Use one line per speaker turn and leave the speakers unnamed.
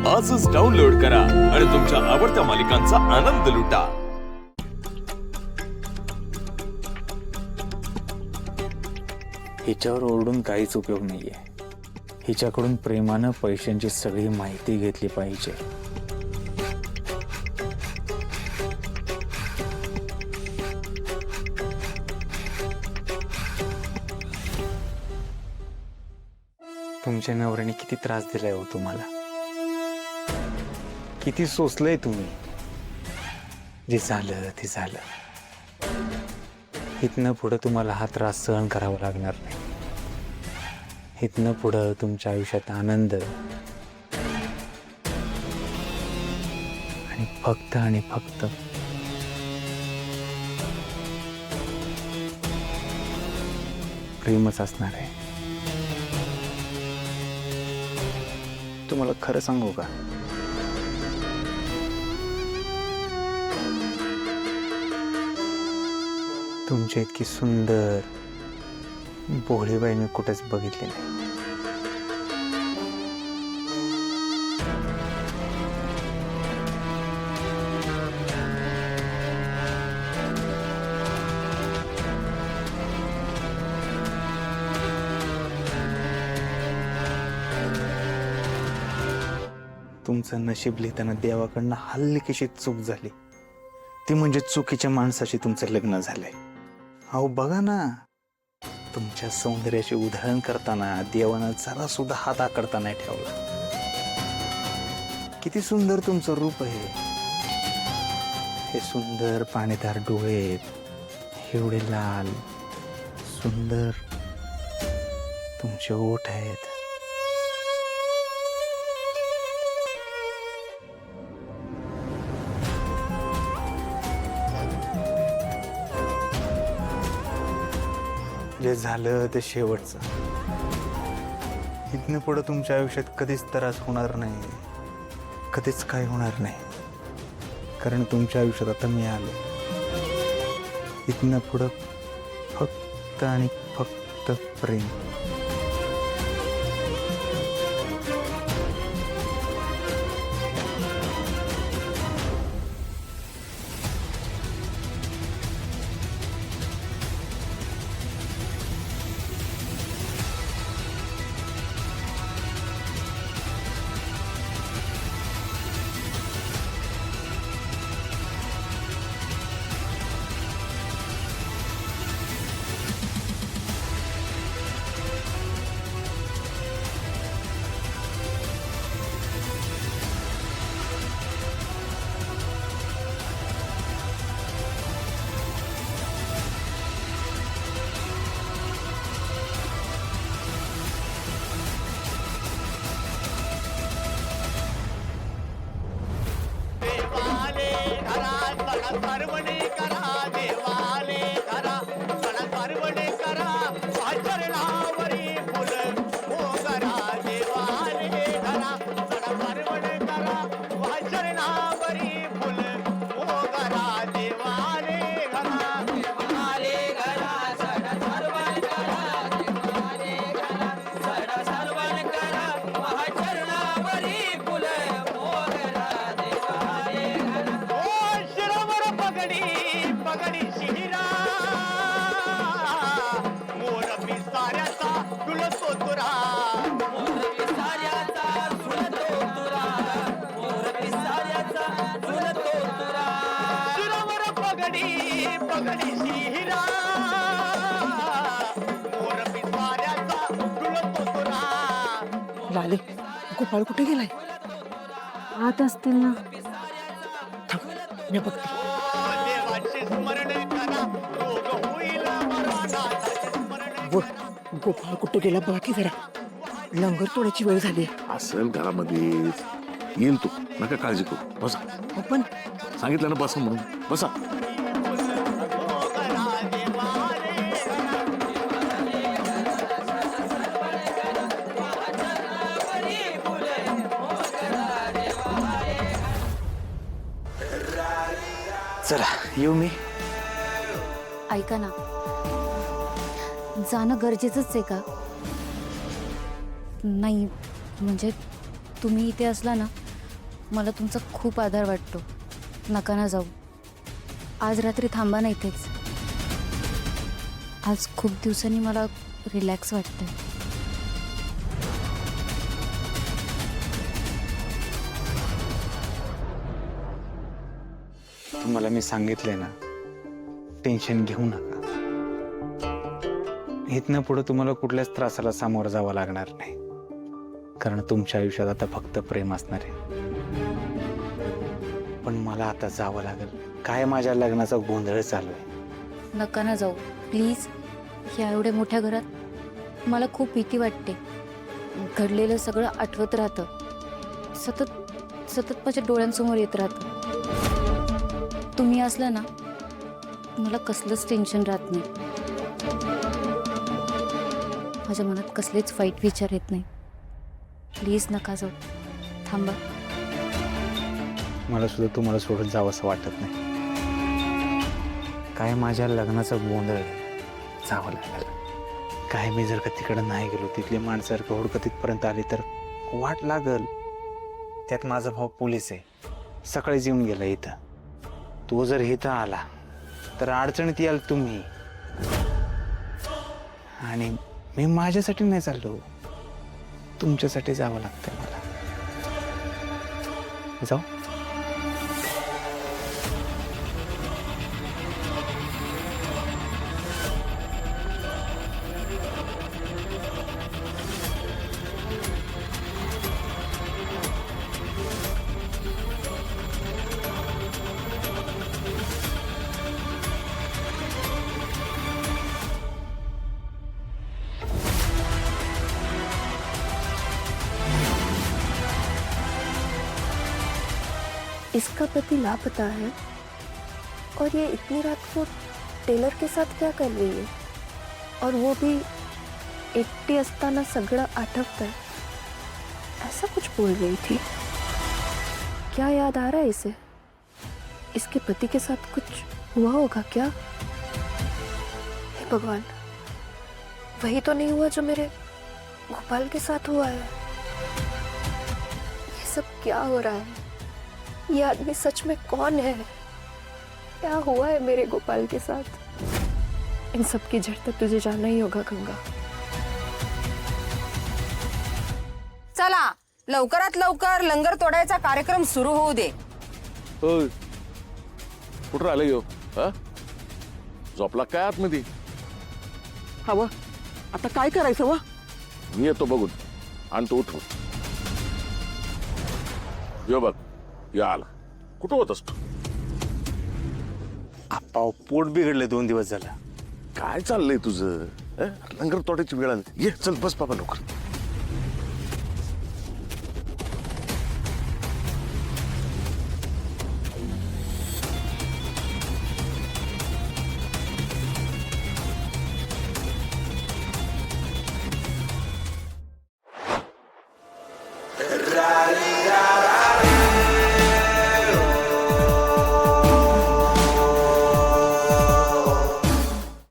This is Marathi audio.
आजच डाउनलोड करा आणि तुमच्या आवडत्या मालिकांचा आनंद लुटा।
हिच्यावर ओरडून काहीच उपयोग नाहीये। हिच्याकडून प्रेमानं पैशांची सगळी माहिती घेतली पाहिजे। तुमच्या नवऱ्याने किती त्रास दिलाय हो तुम्हाला, किती सोसलंय तुम्ही। जे झालं ते झालं, इथनं पुढे तुम्हाला हा त्रास सहन करावा लागणार नाही। इथनं पुढे तुमच्या आयुष्यात आनंद आणि फक्त प्रेमच असणार आहे। तुम्हाला खरं सांगू का, तुमची इतकी सुंदर भोळी बाई मी कुठेच बघितली नाही। तुमचं नशीब लिहिताना देवाकडनं हल्ली कशी चूक झाली, ती म्हणजे चुकीच्या माणसाशी तुमचं लग्न झालंय। अहो बघा ना, तुमच्या सौंदर्याचे उदाहरण करताना देवानं जरा सुद्धा हात आकडता नाही ठेवला। किती सुंदर तुमचं रूप आहे, हे सुंदर पाणीदार डोळे, एवढे लाल सुंदर तुमचे ओठ आहेत। जे झालं ते शेवटचं। इथनं पुढे तुमच्या आयुष्यात कधीच त्रास होणार नाही, कधीच काय होणार नाही, कारण तुमच्या आयुष्यात आता मी आलो। इथनं पुढे फक्त आणि फक्त प्रेम।
परवणे करा देवाले करा, सण परवणे करा, आचरणावरी फुल मोगरा देवाले करा, सण परवणे करा, आचरणावरी फुल मोगरा देवाले करा, देवाले करा, सण परवण करा, देवाले करा, सण परवण करा, आचरणावरी फुल मोगरा देवाले करा। ओ शिरवर पगडी शिहिरा, मोर पिसाऱ्याचा झुलतो तुरा, मोर पिसाऱ्याचा झुलतो तुरा, मोर पिसाऱ्याचा झुलतो तुरा। शिरवर पगडी शिहिरा, मोर पिसाऱ्याचा झुलतो तुरा।
लाले गोपाळ कुठे गेलाय? आत असतील ना, थांब मी बघते। गोपाळ कुठे गेला बघा की जरा, लंगर तोडायची वेळ झाली।
असेल घरामध्ये, येईल तू, नका काळजी करू, बसा।
पण
सांगितलं ना बसा म्हणून, बसा।
चला येऊ मी।
ऐका ना, जाणं गरजेचंच आहे का? नाही म्हणजे तुम्ही इथे असला ना मला तुमचा खूप आधार वाटतो. नका ना जाऊ. आज रात्री थांबा ना इथेच. आज खूप दिवसांनी मला रिलॅक्स वाटतंय.
तुम्हाला मी सांगितलंय ना, टेन्शन घेऊ नका. इथनं पुढे तुम्हाला कुठल्याच त्रासाला सामोरं जावं लागणार नाही, कारण तुमच्या आयुष्यात आता फक्त प्रेम असणार आहे. पण मला आता जावं लागेल. काय माझ्या लग्नाचा गोंधळ चालू आहे.
नका ना जाऊ प्लीज. या एवढ्या मोठ्या घरात मला खूप भीती वाटते. घडलेलं सगळं आठवत राहतं. सतत सतत माझ्या डोळ्यांसमोर येत राहतं. तुम्ही असला ना, मला कसलंच टेन्शन राहत नाही. माझ्या मनात कसलेच वाईट विचार येत नाही. प्लीज नका जाऊ. थांबा.
मला सुद्धा तुम्हाला सोडून जावं असं वाटत नाही. काय माझ्या लग्नाचा गोंधळ आहे. जावं लागेल. काय मी जर का तिकडे नाही गेलो, तिथली माणसं जर का हुडकत तिथपर्यंत आली तर वाट लागल. त्यात माझा भाऊ पोलीस आहे. सकाळीच येऊन गेला इथं. तो जर इथं आला तर अडचणीत याल तुम्ही. आणि मी माझ्यासाठी नाही चाललो, तुमच्यासाठी जावं लागतं मला. जाऊ.
इसका पति लापता है और ये इतनी रात को टेलर के साथ क्या कर रही है, और वो भी एकटी असताना सगळं आठवतंय, ऐसा कुछ बोल रही थी. क्या याद आ रहा है इसे? इसके पति के साथ कुछ हुआ होगा क्या? हे भगवान, वही तो नहीं हुआ जो मेरे गोपाल के साथ हुआ है. ये सब क्या हो रहा है? ये आदमी सच में कौन है? क्या हुआ है मेरे गोपाल के साथ? इन सब की जड़ तक तुझे जाना ही होगा गंगा.
चला लवकरात लवकर लंगर तोडायचा कार्यक्रम सुरू होऊ दे.
होय. कुठं आलं यो? हा? झोपला काय आतमध्ये?
हवं आता काय करायचं वा?
मी येतो बघून आणि तो उठव. यो बघ, या आला. कुठं होत असतो?
आप्पा पोट बिघडले 2 दिवस झाला.
काय चाललंय तुझं? लंगर तोडायची वेळ आली. ये चल बस बाबा लवकर.
रारी